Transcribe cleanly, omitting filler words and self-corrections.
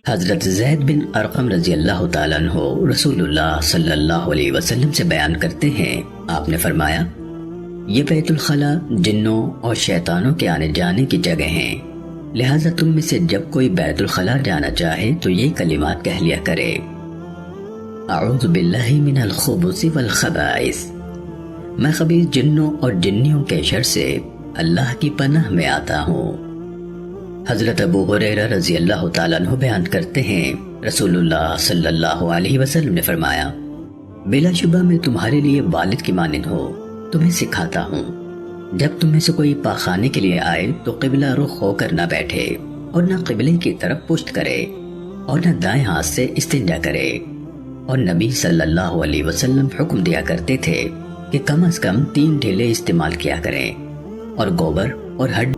حضرت زید بن ارقم رضی اللہ تعالیٰ عنہ رسول اللہ صلی اللہ علیہ وسلم سے بیان کرتے ہیں، آپ نے فرمایا، یہ بیت الخلا جنوں اور شیطانوں کے آنے جانے کی جگہ ہیں، لہٰذا تم میں سے جب کوئی بیت الخلا جانا چاہے تو یہ کلمات کہہ لیا کرے: اعوذ باللہ من الخبث والخبائث، میں خبیث جنوں اور جنیوں کے شر سے اللہ کی پناہ میں آتا ہوں۔ حضرت ابو ہریرہ رضی اللہ تعالیٰ عنہ بیان کرتے ہیں، رسول اللہ صلی اللہ علیہ وسلم نے فرمایا، بلا شبہ میں تمہارے لیے والد کی مانند ہو، تمہیں سکھاتا ہوں، جب تم میں سے کوئی پاخانے کے لیے آئے تو قبلہ رخ ہو کر نہ بیٹھے اور نہ قبلے کی طرف پشت کرے اور نہ دائیں ہاتھ سے استنجا کرے، اور نبی صلی اللہ علیہ وسلم حکم دیا کرتے تھے کہ کم از کم 3 ڈھیلے استعمال کیا کریں، اور گوبر اور ہڈی